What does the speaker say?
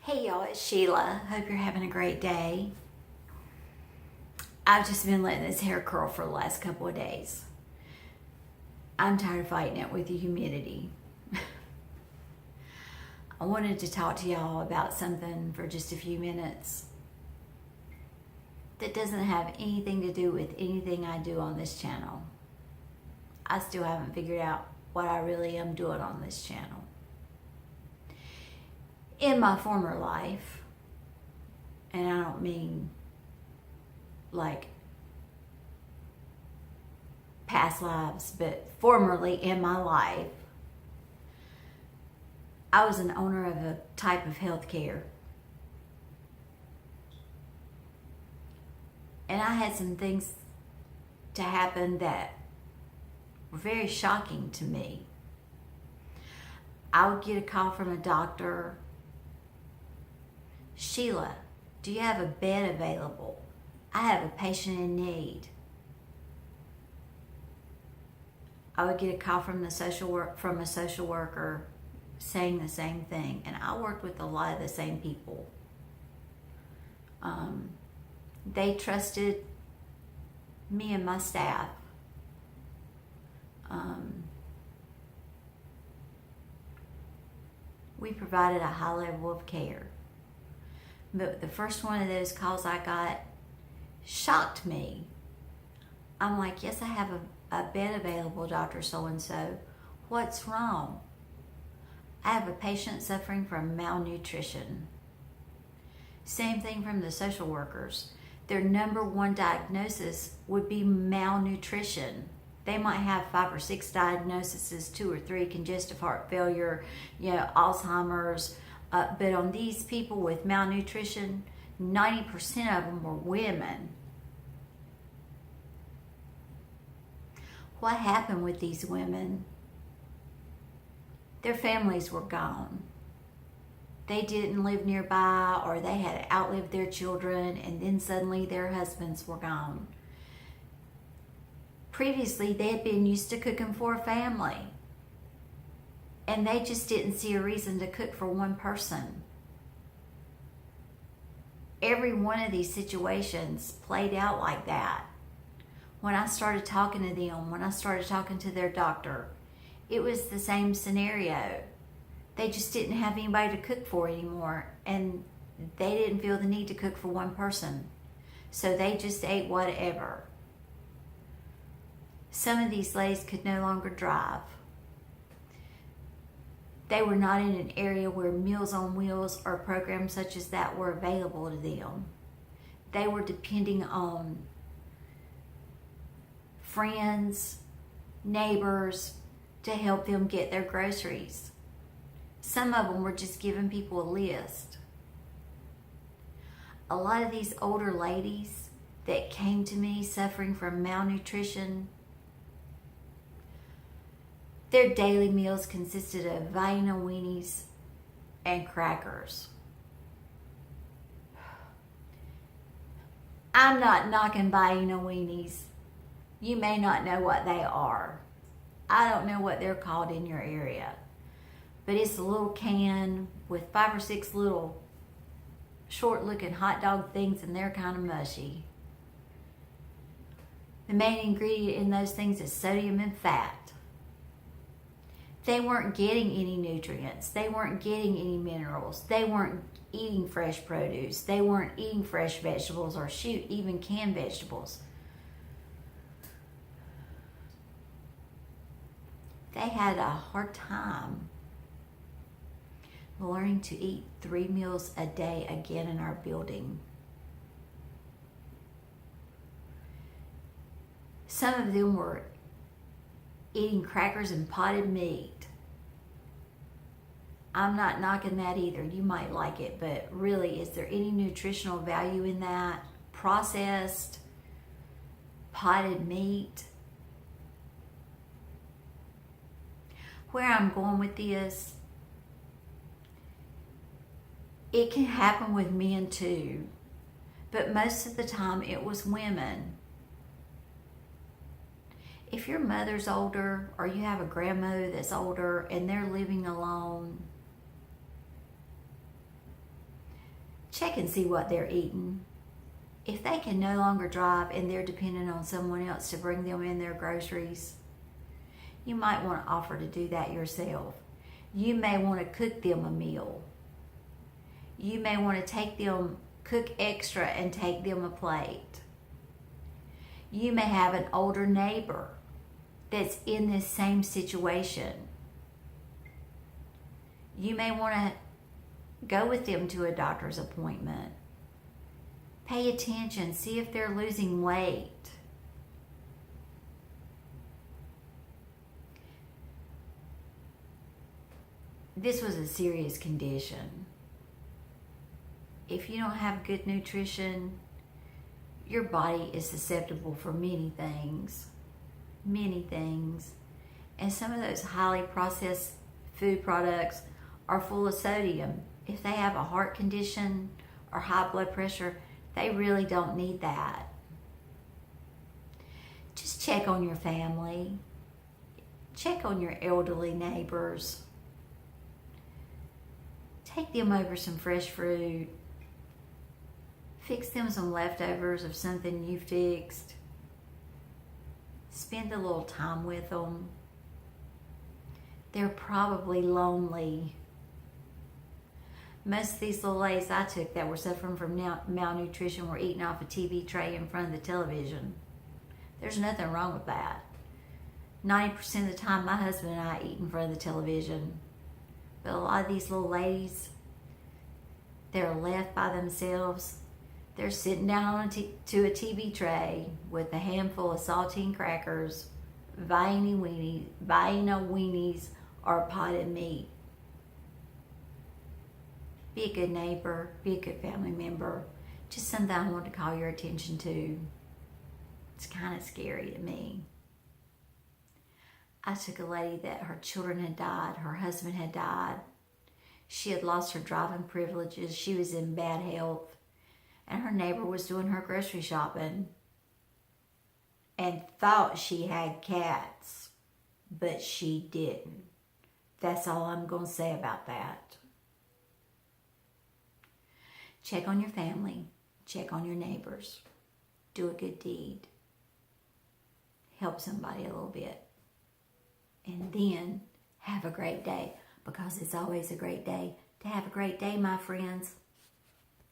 Hey y'all, it's Sheila. Hope you're having a great day. I've just been letting this hair curl for the last couple of days. I'm tired of fighting it with the humidity. I wanted to talk to y'all about something for just a few minutes that doesn't have anything to do with anything I do on this channel. I still haven't figured out what I really am doing on this channel. In my former life, and I don't mean like past lives, but formerly in my life, I was an owner of a type of healthcare. And I had some things to happen that were very shocking to me. I would get a call from a doctor. Sheila, do you have a bed available? I have a patient in need. I would get a call from a social worker saying the same thing, and I worked with a lot of the same people. They trusted me and my staff. We provided a high level of care. But the first one of those calls I got shocked me. I'm like, yes, I have a bed available, Dr. So-and-so. What's wrong? I have a patient suffering from malnutrition. Same thing from the social workers. Their number one diagnosis would be malnutrition. They might have 5 or 6 diagnoses, 2 or 3 congestive heart failure, Alzheimer's. But on these people with malnutrition, 90% of them were women. What happened with these women? Their families were gone. They didn't live nearby, or they had outlived their children, and then suddenly their husbands were gone. Previously, they had been used to cooking for a family, and they just didn't see a reason to cook for one person. Every one of these situations played out like that. When I started talking to them, when I started talking to their doctor, it was the same scenario. They just didn't have anybody to cook for anymore, and they didn't feel the need to cook for one person. So they just ate whatever. Some of these ladies could no longer drive. They were not in an area where Meals on Wheels or programs such as that were available to them. They were depending on friends, neighbors to help them get their groceries. Some of them were just giving people a list. A lot of these older ladies that came to me suffering from malnutrition, their daily meals consisted of Vienna weenies and crackers. I'm not knocking Vienna weenies. You may not know what they are. I don't know what they're called in your area. But it's a little can with 5 or 6 little short-looking hot dog things, and they're kind of mushy. The main ingredient in those things is sodium and fat. They weren't getting any nutrients. They weren't getting any minerals. They weren't eating fresh produce. They weren't eating fresh vegetables, or shoot, even canned vegetables. They had a hard time learning to eat 3 meals a day again in our building. Some of them were eating crackers and potted meat. I'm not knocking that either. You might like it, but really, is there any nutritional value in that? Processed, potted meat. Where I'm going with this, it can happen with men too, but most of the time it was women. If your mother's older, or you have a grandmother that's older and they're living alone, check and see what they're eating. If they can no longer drive and they're dependent on someone else to bring them in their groceries, you might want to offer to do that yourself. You may want to cook them a meal. You may want to take them, cook extra and take them a plate. You may have an older neighbor that's in this same situation. You may want to go with them to a doctor's appointment. Pay attention, see if they're losing weight. This was a serious condition. If you don't have good nutrition, your body is susceptible for many things. Many things. And some of those highly processed food products are full of sodium. If they have a heart condition or high blood pressure, they really don't need that. Just check on your family. Check on your elderly neighbors. Take them over some fresh fruit. Fix them some leftovers of something you fixed. Spend a little time with them. They're probably lonely. Most of these little ladies I took that were suffering from malnutrition were eating off a TV tray in front of the television. There's nothing wrong with that. 90% of the time, my husband and I eat in front of the television. But a lot of these little ladies, they're left by themselves. They're sitting down to a TV tray with a handful of saltine crackers, buying a weenies, or a pot of meat. Be a good neighbor, be a good family member. Just something I want to call your attention to. It's kind of scary to me. I took a lady that her children had died, her husband had died. She had lost her driving privileges. She was in bad health. And her neighbor was doing her grocery shopping and thought she had cats, but she didn't. That's all I'm going to say about that. Check on your family. Check on your neighbors. Do a good deed. Help somebody a little bit. And then have a great day, because it's always a great day to have a great day, my friends.